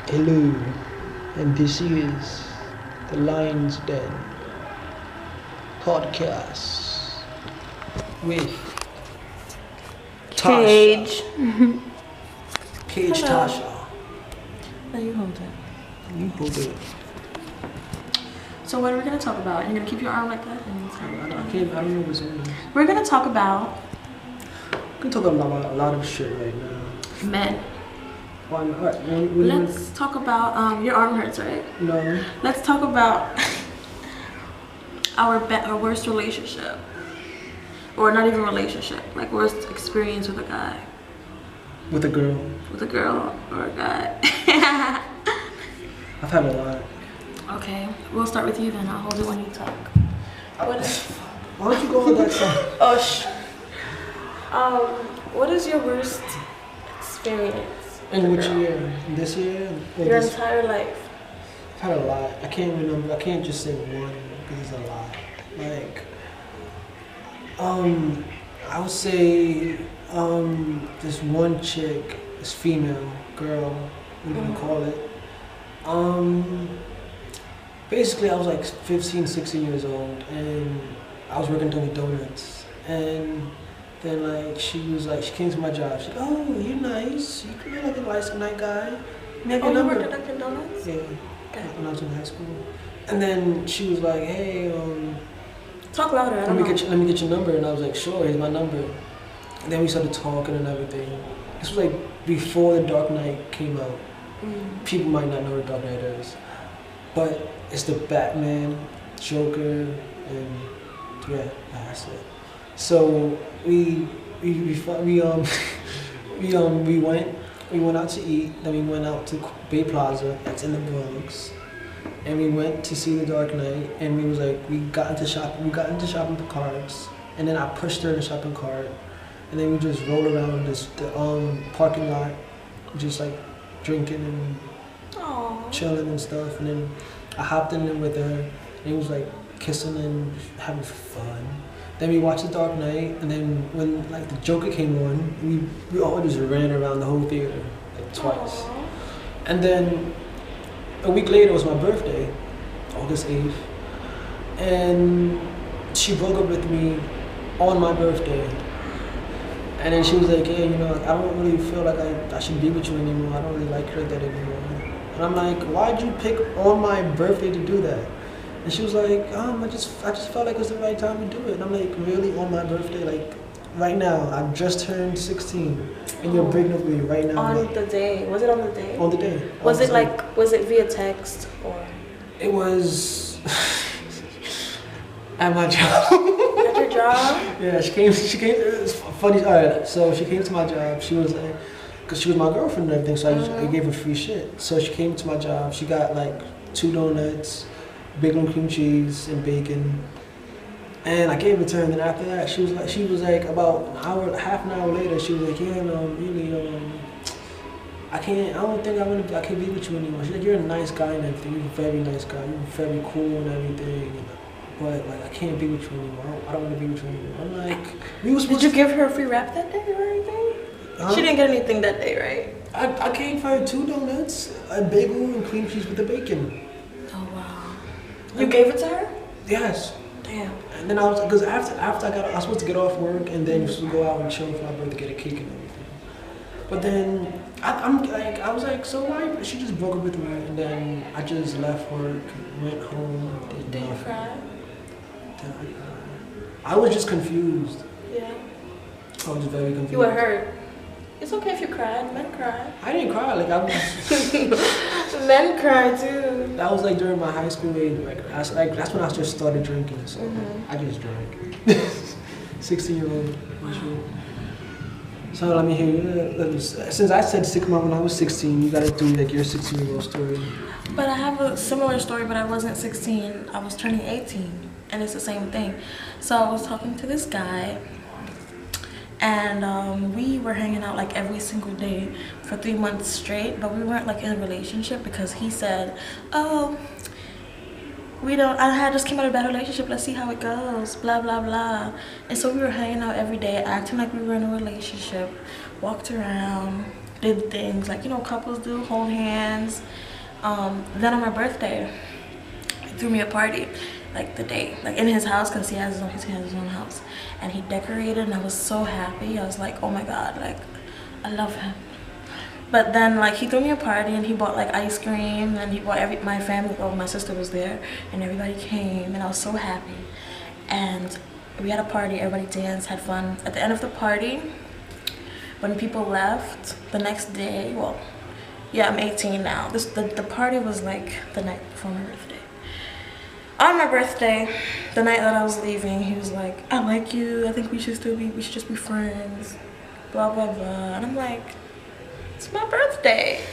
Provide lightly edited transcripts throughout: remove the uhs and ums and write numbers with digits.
Hello, and this is the Lion's Den podcast with Tasha. Kage. Kage Hello. Tasha. No, you hold it. You hold it. So what are we gonna talk about? You're gonna keep your arm like that? I don't know what's on. We're gonna talk about We can talk about a lot of shit right now. men. Alright, Let's talk about your arm hurts, right? no. Let's talk about our worst relationship, or not even relationship, like worst experience with a guy, With a girl. with a girl or a guy. I've had a lot. Okay, we'll start with you then. I'll hold it when you talk. Why don't you go on that side? Oh what is your worst experience? In with which a girl? year? This year? Or Your this- entire life. I've had a lot. I can't remember. I can't just say one because it's a lot. Like, I would say, this one chick, this female girl, what do you call it? Basically, I was like 15, 16 years old, and I was working Dunkin' Donuts, and then she came to my job. She's like, "Oh, you're nice. You're like a nice guy. May I have your Oh, you number?" worked at Dunkin' Donuts? Yeah. Okay. When I was in high school. And then she was like, "Hey, Talk louder. I don't know. let me get your number." And I was like, "Sure, here's my number." And then we started talking and everything. This was like before The Dark Knight came out. People might not know what The Dark Knight is, but it's the Batman, Joker, and yeah, that's it. So we went out to eat. Then we went out to Bay Plaza. That's in the Bronx. And we went to see The Dark Knight, and we got into shopping carts, and then I pushed her in the shopping cart, and then we just rolled around the parking lot, just like drinking and Aww. chilling and stuff, and then I hopped in there with her, and it was like kissing and having fun. Then we watched The Dark Knight, and then when like the Joker came on, we all just ran around the whole theater like twice. Aww. And then a week later was my birthday, August 8th, and she broke up with me on my birthday. And then she was like, "Hey, I don't really feel like I should be with you anymore. I don't really like you like that anymore." And I'm like, "Why'd you pick on my birthday to do that?" And she was like, I just felt like it was the right time to do it." And I'm like, "Really, on my birthday? Like, right now, I just turned 16, and you're breaking up with me right now?" On Like, the day. Was it on the day? on the day. Was it Obviously. was it via text or It was at my job. at your job? Yeah, she came, it was funny, alright, so she came to my job, she was like, because she was my girlfriend and everything, so I gave her free shit. So she came to my job, she got like 2 donuts, bacon and cream cheese, and bacon. And I gave it to her, and then after that, she was like about half an hour later, she was like, "Yeah, no, really, I don't think I can be with you anymore." She's like, "You're a nice guy and everything. You're a very nice guy. You're very cool and everything. But like, I can't be with you anymore. I don't want to be with you anymore." I'm like, "We was supposed Did you give her a free wrap that day or anything? Huh? She didn't get anything that day, right? I gave her 2 donuts, a bagel, and cream cheese with the bacon." Oh wow. You gave it to her? Yes. Damn. And then because after I was supposed to get off work, and then supposed to go out and chill for my birthday, get a cake and everything. But then I was like, "So why?" She just broke up with me, and then I just left work, went home, Did you nothing. cry? I was just confused. Yeah. I was very confused. You were hurt. It's okay if you cried. Men cry. I didn't cry. Like I was. Men cry too. That was like during my high school age. That's when I just started drinking. So I just drank. 16-year-old. Sure. So let me hear you. Since I said when I was 16, you gotta do like your 16-year-old story. But I have a similar story, but I wasn't 16. I was turning 18, and it's the same thing. So I was talking to this guy, and we were hanging out like every single day for 3 months straight, but we weren't like in a relationship because he said, "Oh, I just came out of a bad relationship, let's see how it goes, blah, blah, blah." And so we were hanging out every day, acting like we were in a relationship, walked around, did things like, you know, couples do, hold hands. Then on my birthday, he threw me a party, like the day, like in his house, because he has his own house, and he decorated, and I was so happy. I was like, oh my god, like I love him. But then like he threw me a party, and he bought like ice cream, and he bought my family. Oh, my sister was there, and everybody came, and I was so happy. And we had a party, everybody danced, had fun. At the end of the party, when people left the next day, well, yeah, I'm 18 now. The party was like the night before my birthday. On my birthday, the night that I was leaving, he was like, I like you, I think we should just be friends, blah, blah, blah. And I'm like, it's my birthday.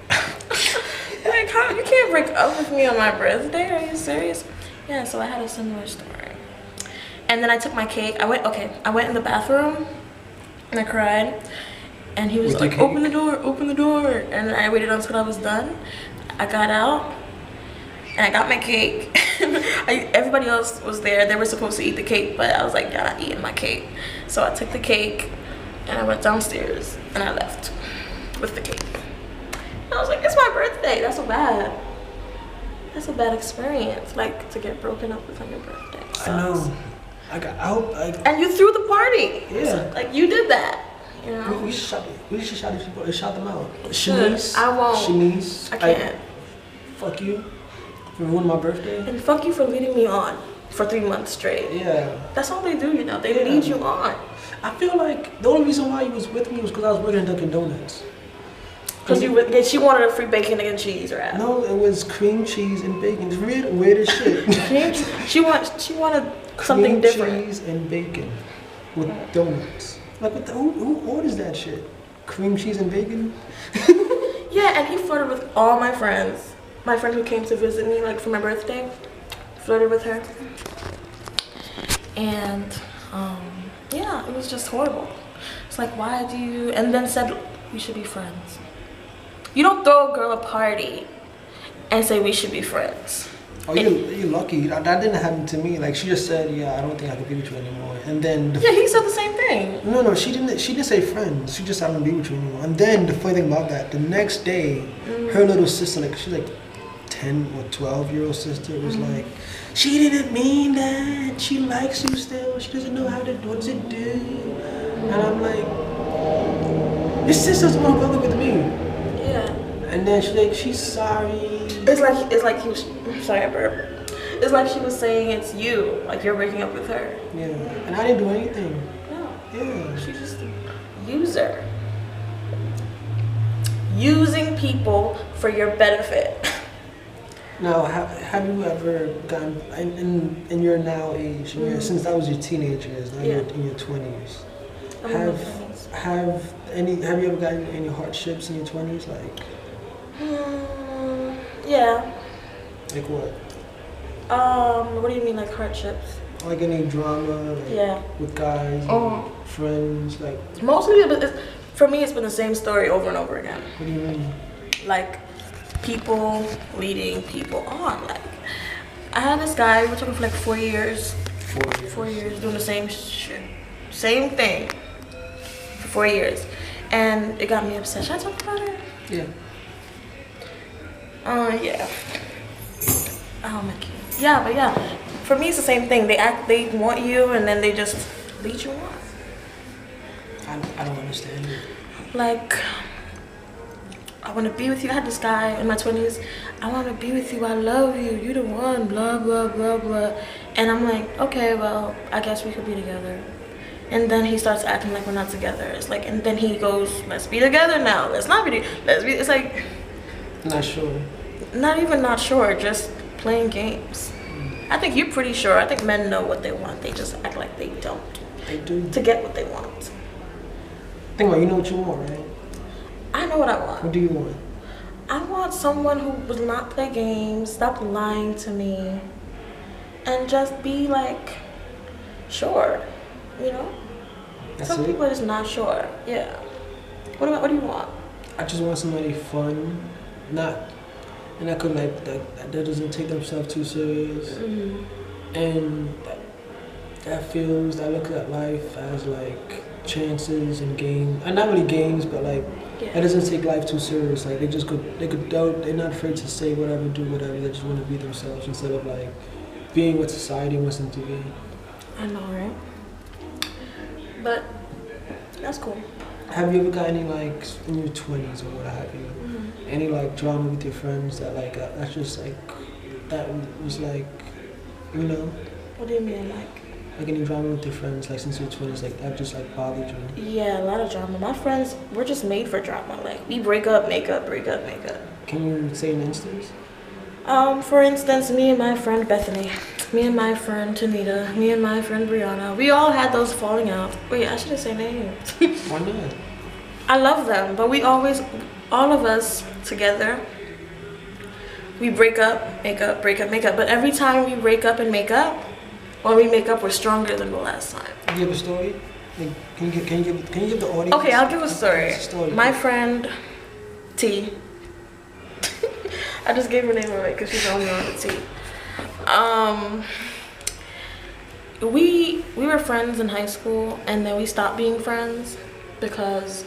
Like, how, you can't break up with me on my birthday, are you serious? Yeah, so I had a similar story. And then I took my cake, I went in the bathroom, and I cried. And he was like, open the door, open the door. And I waited until I was done. I got out, and I got my cake. Everybody else was there. They were supposed to eat the cake, but I was like, yeah, I'm not eating my cake. So I took the cake, and I went downstairs, and I left with the cake. And I was like, it's my birthday. That's so bad. That's a bad experience, like, to get broken up with on your birthday. Sucks. I know. And you threw the party. Yeah. So, like, you did that. You know? We should shout these people. Shout them out. Shanice. I won't. Shanice. I can't. Fuck you for ruining my birthday. And fuck you for leading me on for 3 months straight. Yeah. That's all they do, you know. They lead you on. I feel like the only reason why you was with me was because I was working at Dunkin' Donuts. Because she wanted a free bacon and cheese, right? No, it was cream cheese and bacon. It's weird as shit. She wanted something different. Cream cheese and bacon with donuts. Like, who orders that shit? Cream cheese and bacon? Yeah, and he flirted with all my friends. My friend who came to visit me, like, for my birthday, flirted with her. And, yeah, it was just horrible. It's like, why do you... And then said, we should be friends. You don't throw a girl a party and say we should be friends. Oh, you're lucky. That didn't happen to me. Like, she just said, yeah, I don't think I can be with you anymore. And then... Yeah, he said the same thing. No, she didn't say friends. She just said, I don't be with you anymore. And then the funny thing about that, the next day, her little sister, like, she's like 10 or 12-year-old sister, was like, she didn't mean that. She likes you still. She doesn't know what to do. And I'm like, your sister's more brother with me. Yeah. And then she's like, she's sorry. It's like he was, sorry, I burped. It's like she was saying it's you, like you're breaking up with her. Yeah, and I didn't do anything. No. Yeah. She's just a user. Using people for your benefit. Now, have you ever gotten, in your now age, since that was your teenage years, now you're in your 20s, have you ever gotten any hardships in your 20s, like? Yeah. Like what? What do you mean, like hardships? Like any drama, like with guys, friends, like? Mostly, for me, it's been the same story over and over again. What do you mean? Like, people leading people on. Like, I had this guy, we're talking for like 4 years. 4 years doing the same shit. Same thing. For 4 years. And it got me upset. Should I talk about it? Yeah. Yeah. Oh my god. Yeah, but yeah. For me, it's the same thing. They want you, and then they just lead you on. I don't understand it. Like, I want to be with you. I had this guy in my 20s. I want to be with you. I love you. You the one. Blah, blah, blah, blah. And I'm like, okay, well, I guess we could be together. And then he starts acting like we're not together. It's like, and then he goes, let's be together now. Let's not be. It's like. Not sure. Not even not sure. Just playing games. I think you're pretty sure. I think men know what they want. They just act like they don't. They do. To get what they want. Think about it, you know what you want, right? I know what I want. What do you want? I want someone who will not play games, stop lying to me, and just be like, sure, you know? That's Some people are just not sure, yeah. What do you want? I just want somebody fun, and that could that doesn't take themselves too serious, and that looks at life as like chances and games, and not really games, but like It doesn't take life too serious. Like they're not afraid to say whatever, do whatever. They just want to be themselves instead of like being what society wants them to be. I know, right? But that's cool. Have you ever got any like in your 20s or what have you? Any like drama with your friends that like that's just like that was like, you know? What do you mean, like? Like any drama with your friends, like since your 20s, like that just like bothered you? Yeah, a lot of drama. My friends, we're just made for drama. Like we break up, make up, break up, make up. Can you say an instance? For instance, me and my friend Bethany, me and my friend Tanita, me and my friend Brianna, we all had those falling out. Wait, I shouldn't say names. Why not? I love them, but we always, all of us together, we break up, make up, break up, make up. But every time we break up and make up, when we make up, we're stronger than the last time. Can you give a story? Like, can you give the audience? Okay, I'll give a story. Story. My My friend T. I just gave her name away because she's the only one with T. We were friends in high school, and then we stopped being friends because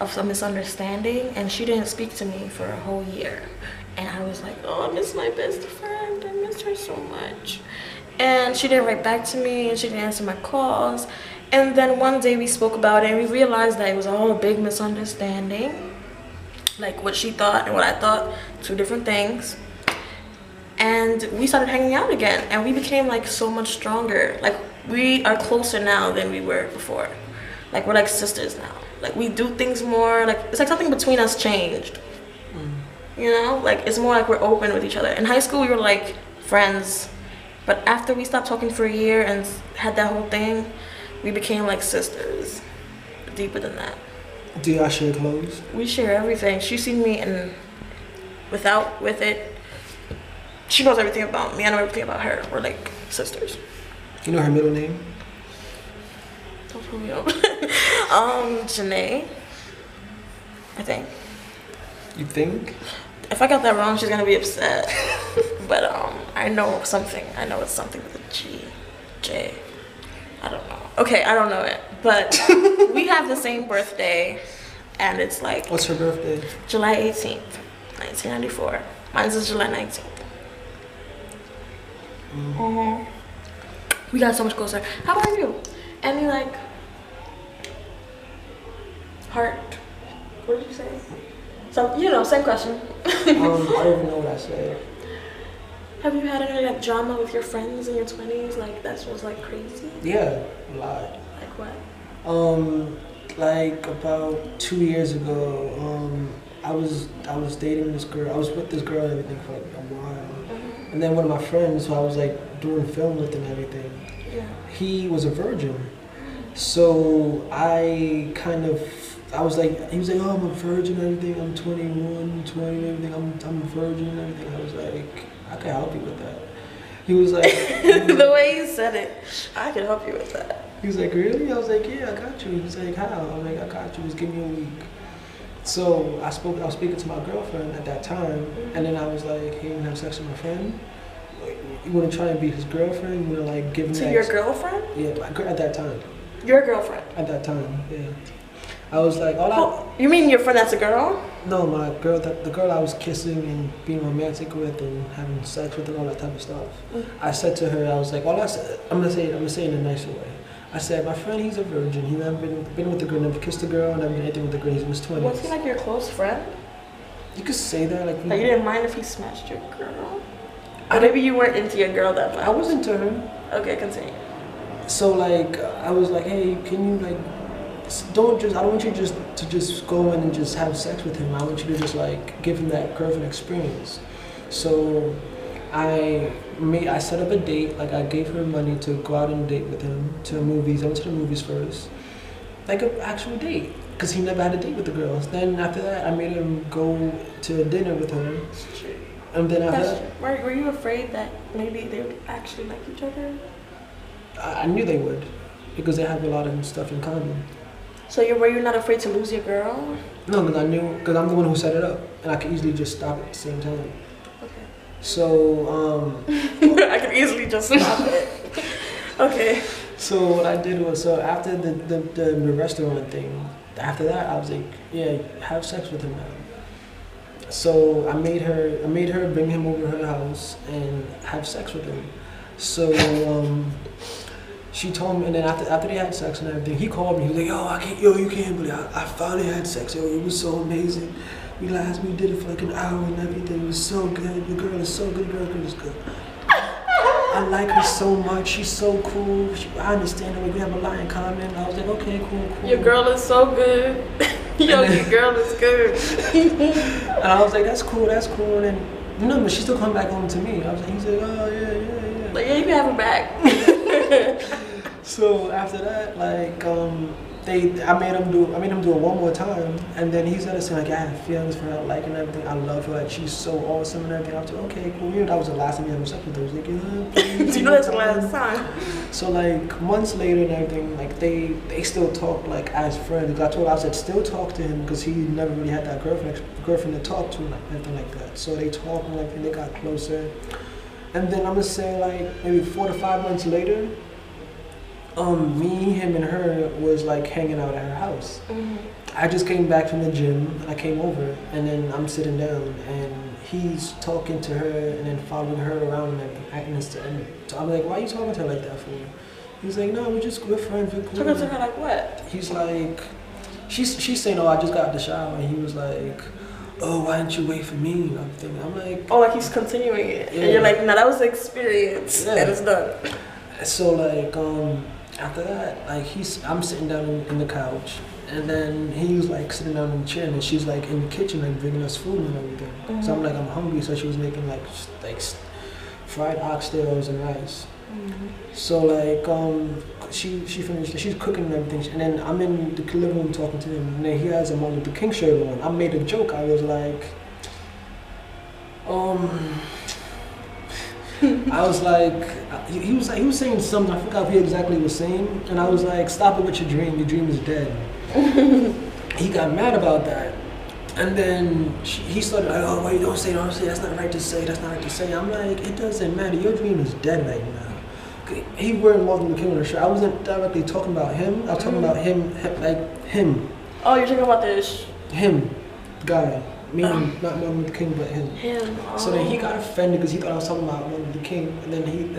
of some misunderstanding, and she didn't speak to me for a whole year. And I was like, oh, I miss my best friend. I miss her so much. And she didn't write back to me, and she didn't answer my calls. And then one day we spoke about it, and we realized that it was all a big misunderstanding. Like what she thought and what I thought, two different things. And we started hanging out again, and we became like so much stronger. Like we are closer now than we were before. Like we're like sisters now. Like we do things more, like it's like something between us changed. You know, like it's more like we're open with each other. In high school we were like friends, but after we stopped talking for a year and had that whole thing, we became like sisters, deeper than that. Do y'all share clothes? We share everything. She's seen me and with it. She knows everything about me. I know everything about her. We're like sisters. You know her middle name? Don't put me up. Janae, I think. You think? If I got that wrong, she's gonna be upset. But I know something. I know it's something with a G, J. I don't know. Okay, I don't know it. But we have the same birthday, and it's like. What's her birthday? July 18th, 1994. Mine's is July 19th. We got so much closer. How about you? Any like heart? What did you say? So same question. I don't even know what I said. Have you had any like drama with your friends in your 20s? Like that was like crazy? Yeah, a lot. Like what? Like about 2 years ago, I was dating this girl. I was with this girl and everything for like a while. And then one of my friends who I was like doing film with and everything, he was a virgin. So I was like, he was like, oh, I'm a virgin and everything. I'm 21, 20 and everything. I'm a virgin and everything. I was like, I can help you with that. He was like, the way you said it, I can help you with that. He was like, really? I was like, yeah, I got you. He was like, how? I was like, I got you. Just give me a week. So I was speaking to my girlfriend at that time, and then I was like, hey, you want to have sex with my friend? Like, you want to try and be his girlfriend? You want to like give him to your girlfriend? Yeah, at that time. Your girlfriend? At that time, yeah. I was like, you mean your friend that's a girl? No, my girl, the girl I was kissing and being romantic with and having sex with and all that type of stuff. I said to her, I was like, I'm gonna say it in a nicer way. I said, my friend, he's a virgin. He never been with a girl, never kissed a girl, never did anything with a girl. He's in his 20s. Was he like your close friend? You could say that. Like you didn't mind if he smashed your girl? Or maybe you weren't into your girl that much. I was into her. Okay, continue. So like, I was like, hey, can you like, I don't want you to just go in and just have sex with him. I want you to just like give him that girlfriend experience. So I set up a date. Like I gave her money to go out and date with him to the movies. I went to the movies first, like an actual date, because he never had a date with the girls. Then after that, I made him go to dinner with her. And then after that, were you afraid that maybe they would actually like each other? I knew they would, because they have a lot of stuff in common. So were you not afraid to lose your girl? No, because I'm the one who set it up, and I could easily just stop at the same time. Okay. So, I could easily just stop it. Okay. So what I did was, after the restaurant thing, after that, I was like, yeah, have sex with him now. So I made her bring him over to her house and have sex with him. So she told me, and then after they had sex and everything, he called me. He was like, you can't believe I finally had sex. Yo, it was so amazing. We did it for like an hour and everything. It was so good. The girl is so good. The girl is good. I like her so much. She's so cool. I understand her. We have a lot in common. I was like, okay, cool. Your girl is so good. Yo, your girl is good. And I was like, that's cool. And then, no, but she still come back home to me. He's like, oh, yeah. Like, yeah, you can have her back. So after that, like, I made him do it one more time, and then he started saying like, I have feelings for her, like, and everything. I love her, like, she's so awesome and everything. I was like, okay, cool. You know, that was the last time you had sex with her. I was like, yeah. You know that's the last time. So like months later and everything, like they still talk like as friends. I said still talk to him because he never really had that girlfriend to talk to, like anything like that. So they talked and everything. They got closer, and then I'm gonna say like maybe 4 to 5 months later. Me, him, and her was like hanging out at her house. Mm-hmm. I just came back from the gym and I came over, and then I'm sitting down and he's talking to her and then following her around and everything, acting so I'm like, why are you talking to her like that for? He's like, no, we're friends, we're cool. Talking to her like what? He's like, she's saying, oh, I just got out the shower, and he was like, oh, why didn't you wait for me? I'm like, oh, like he's continuing it, yeah. And you're like, no, that was the experience, yeah. And it's done. So like, after that, like I'm sitting down in the couch, and then he was like sitting down in the chair, and she's like in the kitchen, like bringing us food and everything. Mm-hmm. So I'm like, I'm hungry, so she was making like fried oxtails and rice. Mm-hmm. So like she finished, she's cooking and everything, and then I'm in the living room talking to him, and then he has a Martin Luther King shirt on. I made a joke. I was like, I was like, he was saying something, I forgot what he exactly was saying, and I was like, stop it with your dream is dead. He got mad about that, and then he started like, oh wait, don't say, that's not right to say. I'm like, it doesn't matter, your dream is dead right now. He wearing Martin Luther King on the shirt. I wasn't directly talking about him, I was talking about him. Oh, you're talking about this? Him, guy. Meaning not Martin Luther King, but him. So then he got offended because he thought I was talking about Martin Luther King, and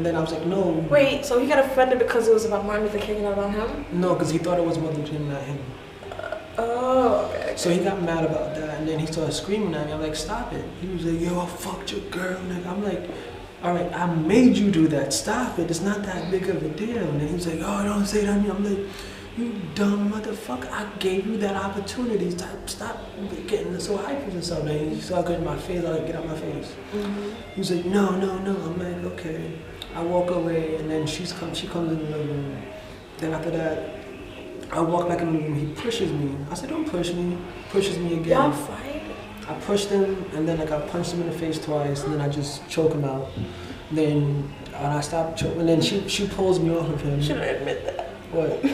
then I was like, no. Wait, so he got offended because it was about Martin Luther King and not about him? No, because he thought it was Martin Luther King, not him. Okay. So he got mad about that, and then he started screaming at me. I'm like, stop it. He was like, yo, I fucked your girl. And I'm like, all right, I made you do that. Stop it. It's not that big of a deal. And then he was like, oh, don't say that to me. I'm like, you dumb motherfucker, I gave you that opportunity. Stop getting so hyped with yourself. And he started getting in my face. I like, get out my face. Mm-hmm. He was like, no. I'm like, okay. I walk away, and then she comes in the living room. Then after that, I walk back in the living room. He pushes me. I said, don't push me. Pushes me again. Y'all fight? I pushed him, and then like I punched him in the face twice, and then I just choke him out. Then I stopped choking, and then she pulls me off of him. You shouldn't admit that. What?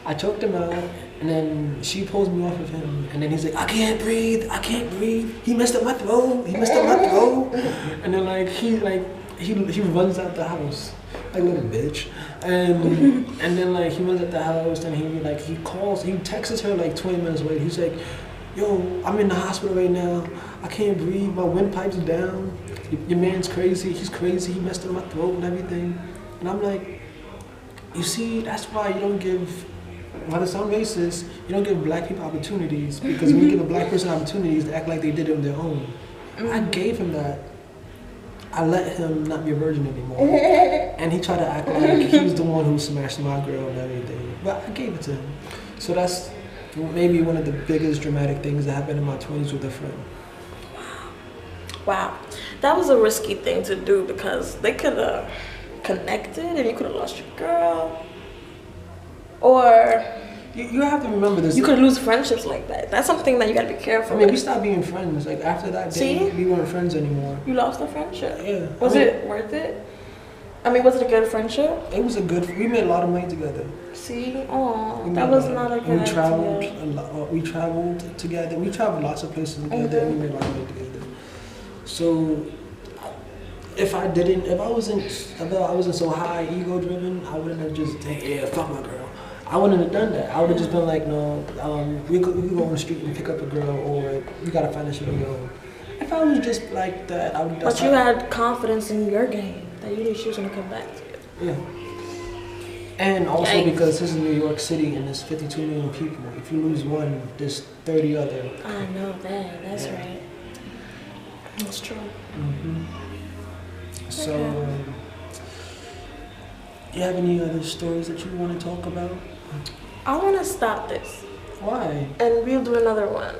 I choked him out, and then she pulls me off of him, and then he's like, I can't breathe. He messed up my throat. And then like he runs out the house, like little bitch. And then like he runs out the house, and he texts her like 20 minutes later. He's like, yo, I'm in the hospital right now. I can't breathe. My windpipe's down. Your man's crazy. He's crazy. He messed up my throat and everything. And I'm like, you see, that's why you don't give. While it sounds racist, you don't give black people opportunities, because when you give a black person opportunities, they act like they did it on their own. Mm-hmm. I gave him that. I let him not be a virgin anymore. And he tried to act like he was the one who smashed my girl and everything. But I gave it to him. So that's maybe one of the biggest dramatic things that happened in my 20s with a friend. Wow. That was a risky thing to do, because they could have connected and you could have lost your girl. Or you have to remember this. You could lose friendships like that. That's something that you gotta be careful. I mean, we stopped being friends. Like after that day, we weren't friends anymore. You lost a friendship. Yeah. Was it worth it? I mean, was it a good friendship? It was a good. We made a lot of money together. See, that was not a good. We traveled a lot. We traveled together. We traveled lots of places together. Mm-hmm. And we made a lot of money together. So, if I wasn't so high ego driven, I wouldn't have just fuck my girl. I wouldn't have done that. I would have just been like, no, we go on the street and pick up a girl, or you gotta find a shit on your own. If I was just like that, I would. But you had confidence in your game that you knew she was gonna come back to you. Yeah. And also Yikes. because this is New York City and there's 52 million people. If you lose one, there's 30 other. I know that. That's right. That's true. Mm-hmm. So, Okay. you have any other stories that you want to talk about? I want to stop this Why? and we'll do another one.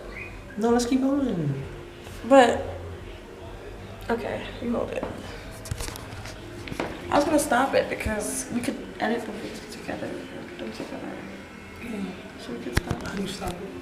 No, let's keep going. But okay, you hold it. I was gonna stop it because we could edit the videos together. Do it together. Yeah. So we could stop. How do you stop it?